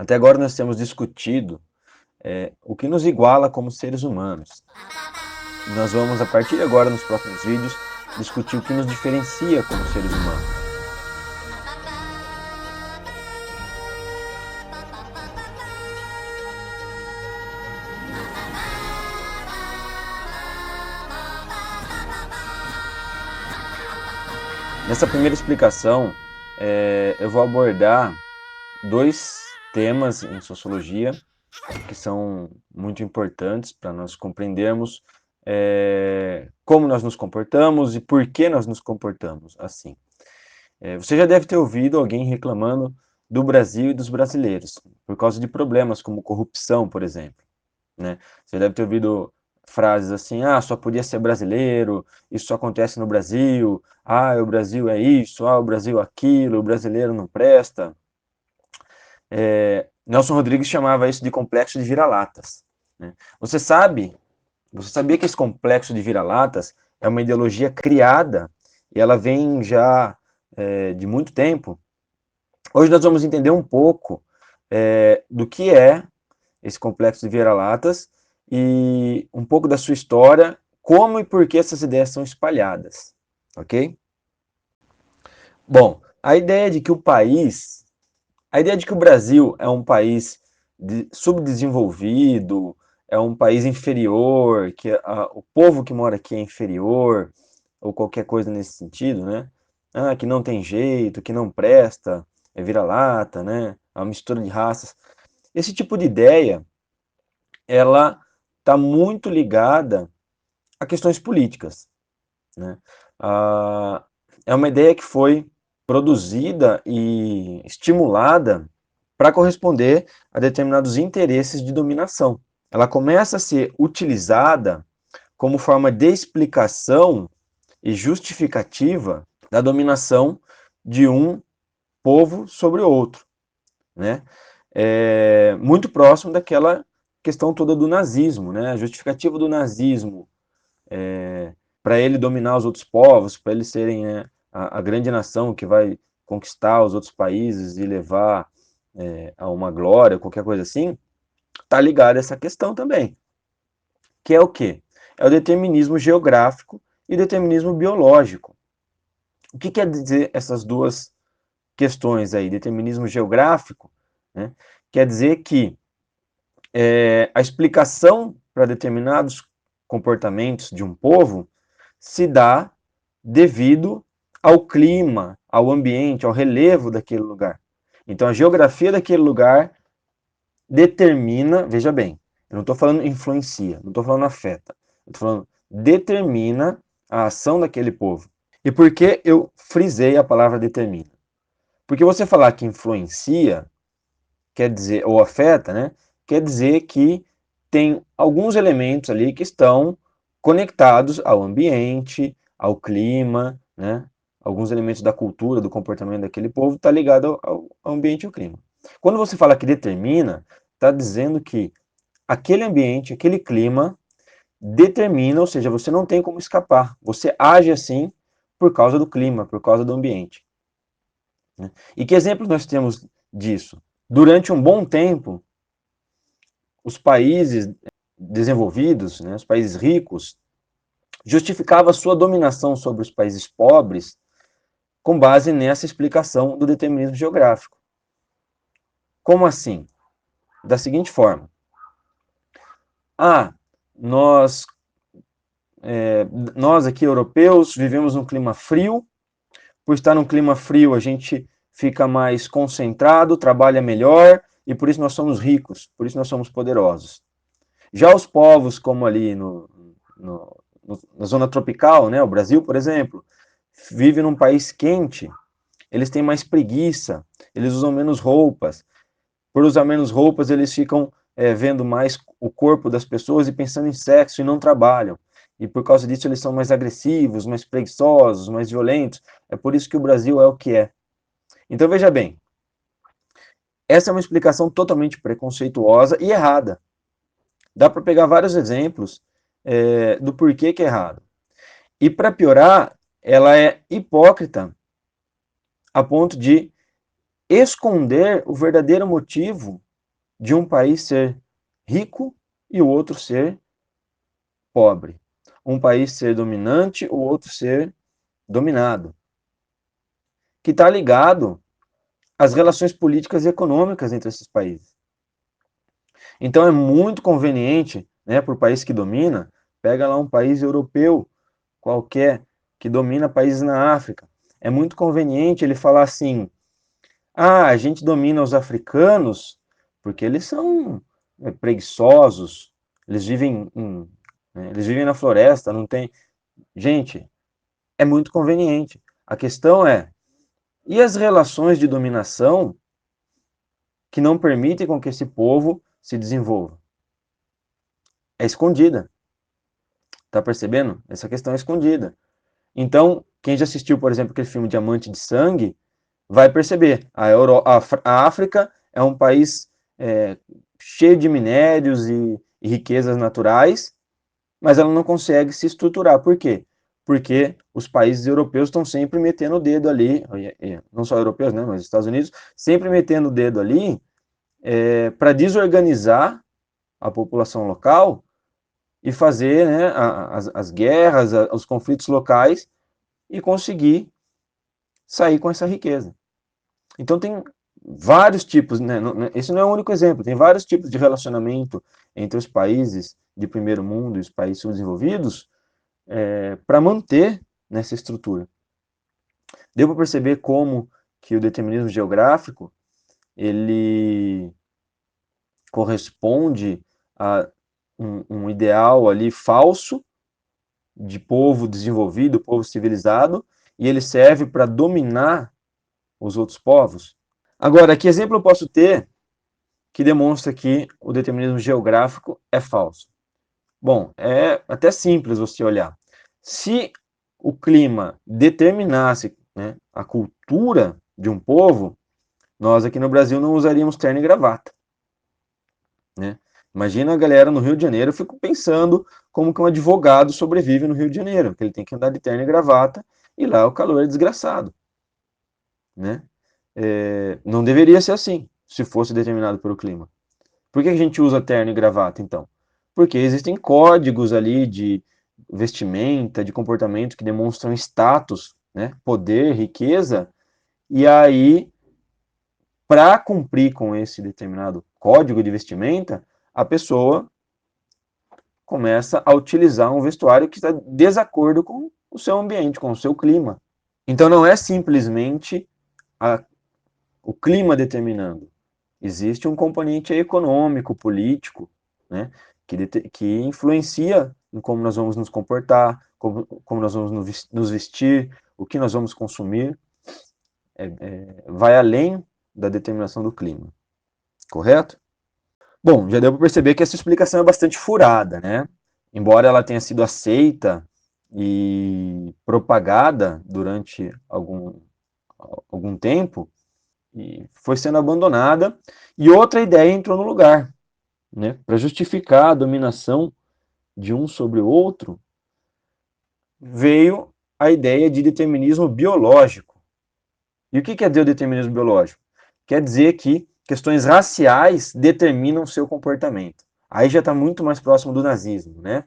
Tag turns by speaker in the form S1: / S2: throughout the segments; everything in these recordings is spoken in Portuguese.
S1: Até agora nós temos discutido o que nos iguala como seres humanos. Nós vamos, a partir de agora, nos próximos vídeos, discutir o que nos diferencia como seres humanos. Nessa primeira explicação, eu vou abordar dois temas em sociologia que são muito importantes para nós compreendermos como nós nos comportamos e por que nós nos comportamos assim. Você já deve ter ouvido alguém reclamando do Brasil e dos brasileiros, por causa de problemas como corrupção, por exemplo, né? Você deve ter ouvido frases assim, só podia ser brasileiro, isso só acontece no Brasil, o Brasil é isso, o Brasil é aquilo, o brasileiro não presta. Nelson Rodrigues chamava isso de complexo de vira-latas, né? Você sabia que esse complexo de vira-latas é uma ideologia criada e ela vem já de muito tempo? Hoje nós vamos entender um pouco do que é esse complexo de vira-latas e um pouco da sua história, como e por que essas ideias são espalhadas, ok? Bom, a ideia de que o Brasil é um país subdesenvolvido, é um país inferior, que o povo que mora aqui é inferior, ou qualquer coisa nesse sentido, né? Que não tem jeito, que não presta, é vira-lata, né? É uma mistura de raças. Esse tipo de ideia, ela está muito ligada a questões políticas, né? É uma ideia que foi produzida e estimulada para corresponder a determinados interesses de dominação. Ela começa a ser utilizada como forma de explicação e justificativa da dominação de um povo sobre outro, né? Muito próximo daquela questão toda do nazismo, né? A justificativa do nazismo para ele dominar os outros povos, para eles serem a grande nação que vai conquistar os outros países e levar a uma glória, qualquer coisa assim, está ligado a essa questão também, que é o quê? É o determinismo geográfico e o determinismo biológico. O que quer dizer essas duas questões aí? Determinismo geográfico, né? Quer dizer que a explicação para determinados comportamentos de um povo se dá devido ao clima, ao ambiente, ao relevo daquele lugar. Então, a geografia daquele lugar determina, veja bem, eu não estou falando influencia, não estou falando afeta, eu estou falando determina a ação daquele povo. E por que eu frisei a palavra determina? Porque você falar que influencia, quer dizer, ou afeta, né? Quer dizer que tem alguns elementos ali que estão conectados ao ambiente, ao clima, né? Alguns elementos da cultura, do comportamento daquele povo está ligado ao ambiente e ao clima. Quando você fala que determina, está dizendo que aquele ambiente, aquele clima determina, ou seja, você não tem como escapar. Você age assim por causa do clima, por causa do ambiente, né? E que exemplos nós temos disso? Durante um bom tempo, os países desenvolvidos, né, os países ricos, justificavam a sua dominação sobre os países pobres com base nessa explicação do determinismo geográfico. Como assim? Da seguinte forma: nós, nós aqui europeus vivemos num clima frio, por estar num clima frio a gente fica mais concentrado, trabalha melhor e por isso nós somos ricos, por isso nós somos poderosos. Já os povos como ali na zona tropical, né, o Brasil, por exemplo, vive num país quente, eles têm mais preguiça, eles usam menos roupas. Por usar menos roupas, eles ficam vendo mais o corpo das pessoas e pensando em sexo e não trabalham. E por causa disso eles são mais agressivos, mais preguiçosos, mais violentos. É por isso que o Brasil é o que é. Então veja bem, essa é uma explicação totalmente preconceituosa e errada. Dá para pegar vários exemplos do porquê que é errado. E para piorar, ela é hipócrita a ponto de esconder o verdadeiro motivo de um país ser rico e o outro ser pobre. Um país ser dominante, o outro ser dominado. Que está ligado às relações políticas e econômicas entre esses países. Então é muito conveniente, né, para o país que domina, pega lá um país europeu qualquer, que domina países na África. É muito conveniente ele falar assim, a gente domina os africanos porque eles são preguiçosos, eles vivem na floresta, não tem... Gente, é muito conveniente. A questão é, e as relações de dominação que não permitem com que esse povo se desenvolva? É escondida. Tá percebendo? Essa questão é escondida. Então, quem já assistiu, por exemplo, aquele filme Diamante de Sangue, vai perceber. A África é um país cheio de minérios e riquezas naturais, mas ela não consegue se estruturar. Por quê? Porque os países europeus estão sempre metendo o dedo ali, não só europeus, né, mas os Estados Unidos, sempre metendo o dedo ali para desorganizar a população local e fazer, né, as guerras, os conflitos locais e conseguir sair com essa riqueza. Então tem vários tipos, né? Esse não é o único exemplo, tem vários tipos de relacionamento entre os países de primeiro mundo e os países subdesenvolvidos para manter nessa estrutura. Deu para perceber como que o determinismo geográfico ele corresponde a um ideal ali falso de povo desenvolvido, povo civilizado, e ele serve para dominar os outros povos. Agora, que exemplo eu posso ter que demonstra que o determinismo geográfico é falso? Bom, é até simples você olhar. Se o clima determinasse, né, a cultura de um povo, nós aqui no Brasil não usaríamos terno e gravata, né? Imagina a galera no Rio de Janeiro, eu fico pensando como que um advogado sobrevive no Rio de Janeiro, que ele tem que andar de terno e gravata, e lá o calor é desgraçado, né? Não deveria ser assim, se fosse determinado pelo clima. Por que a gente usa terno e gravata, então? Porque existem códigos ali de vestimenta, de comportamento que demonstram status, né? Poder, riqueza, e aí, para cumprir com esse determinado código de vestimenta, a pessoa começa a utilizar um vestuário que está de desacordo com o seu ambiente, com o seu clima. Então não é simplesmente a, o clima determinando. Existe um componente econômico, político, né, que influencia em como nós vamos nos comportar, como nós vamos nos vestir, o que nós vamos consumir, vai além da determinação do clima, correto? Bom, já deu para perceber que essa explicação é bastante furada, né? Embora ela tenha sido aceita e propagada durante algum tempo, e foi sendo abandonada, e outra ideia entrou no lugar, né? Para justificar a dominação de um sobre o outro, veio a ideia de determinismo biológico. E o que quer dizer o determinismo biológico? Quer dizer que questões raciais determinam seu comportamento. Aí já está muito mais próximo do nazismo, né?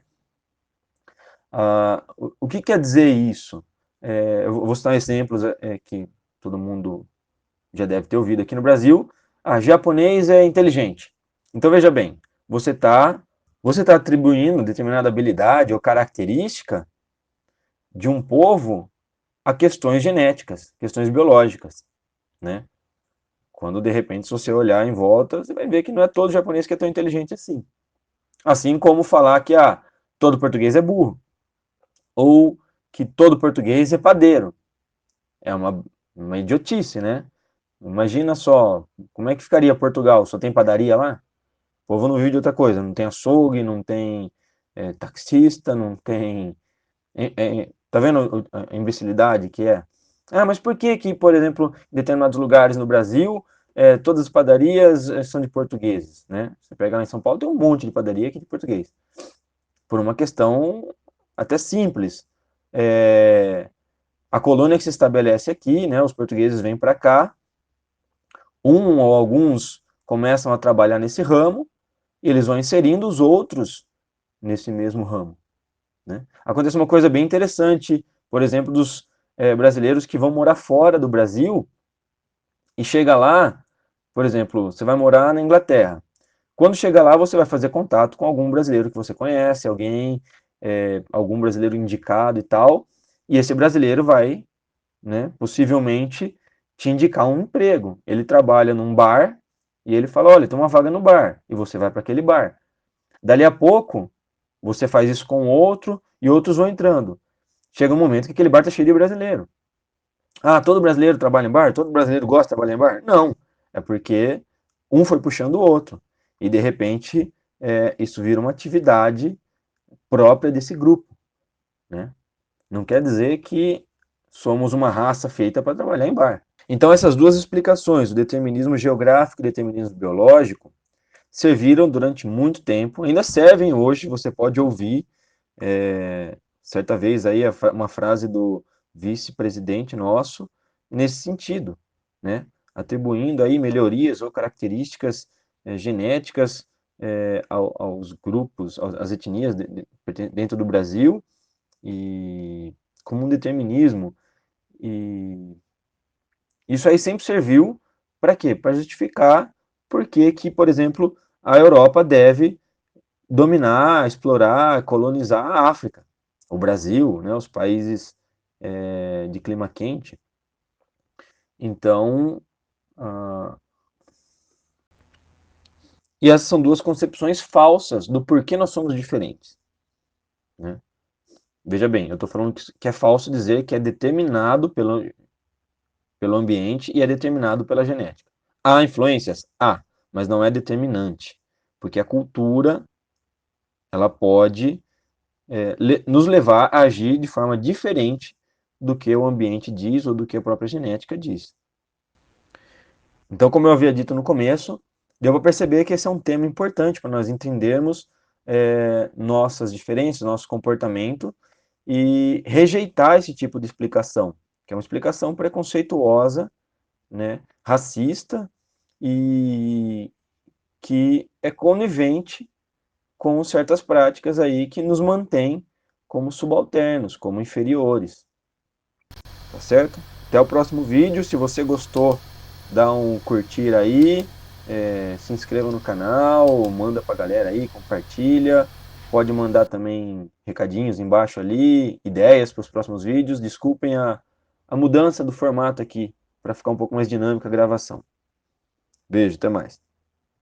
S1: O que quer dizer isso? Eu vou citar exemplos que todo mundo já deve ter ouvido aqui no Brasil. Japonês é inteligente. Então veja bem, você tá atribuindo determinada habilidade ou característica de um povo a questões genéticas, questões biológicas, né? Quando de repente, se você olhar em volta, você vai ver que não é todo japonês que é tão inteligente assim. Assim como falar que todo português é burro, ou que todo português é padeiro. É uma idiotice, né? Imagina só, como é que ficaria Portugal? Só tem padaria lá? O povo não vive de outra coisa, não tem açougue, não tem taxista, não tem... tá vendo a imbecilidade que é? Mas por que que, por exemplo, em determinados lugares no Brasil, todas as padarias são de portugueses, né? Você pega lá em São Paulo, tem um monte de padaria que é de português. Por uma questão até simples. A colônia que se estabelece aqui, né? Os portugueses vêm para cá, um ou alguns começam a trabalhar nesse ramo e eles vão inserindo os outros nesse mesmo ramo, né? Acontece uma coisa bem interessante, por exemplo, dos brasileiros que vão morar fora do Brasil e chega lá, por exemplo, você vai morar na Inglaterra. Quando chega lá, você vai fazer contato com algum brasileiro que você conhece, algum brasileiro indicado e tal, e esse brasileiro vai, né, possivelmente te indicar um emprego. Ele trabalha num bar e ele fala, olha, tem uma vaga no bar, e você vai para aquele bar. Dali a pouco, você faz isso com outro e outros vão entrando. Chega um momento que aquele bar está cheio de brasileiro. Ah, todo brasileiro trabalha em bar? Todo brasileiro gosta de trabalhar em bar? Não. É porque um foi puxando o outro. E de repente, isso vira uma atividade própria desse grupo, né? Não quer dizer que somos uma raça feita para trabalhar em bar. Então, essas duas explicações, o determinismo geográfico e o determinismo biológico, serviram durante muito tempo, ainda servem hoje, você pode ouvir, certa vez aí uma frase do vice-presidente nosso nesse sentido, né? Atribuindo aí melhorias ou características genéticas aos grupos, às etnias dentro do Brasil, e como um determinismo. E isso aí sempre serviu para quê? Para justificar por que, por exemplo, a Europa deve dominar, explorar, colonizar a África, o Brasil, né, os países de clima quente. Então, ah, e essas são duas concepções falsas do porquê nós somos diferentes, né? Veja bem, eu estou falando que é falso dizer que é determinado pelo ambiente e é determinado pela genética. Há influências? Há, mas não é determinante, porque a cultura ela pode nos levar a agir de forma diferente do que o ambiente diz ou do que a própria genética diz. Então, como eu havia dito no começo, deu para perceber que esse é um tema importante para nós entendermos nossas diferenças, nosso comportamento e rejeitar esse tipo de explicação, que é uma explicação preconceituosa, né, racista e que é conivente com certas práticas aí que nos mantêm como subalternos, como inferiores, tá certo? Até o próximo vídeo. Se você gostou, dá um curtir aí, se inscreva no canal, manda pra galera aí, compartilha. Pode mandar também recadinhos embaixo ali, ideias para os próximos vídeos. Desculpem a mudança do formato aqui, para ficar um pouco mais dinâmica a gravação. Beijo, até mais.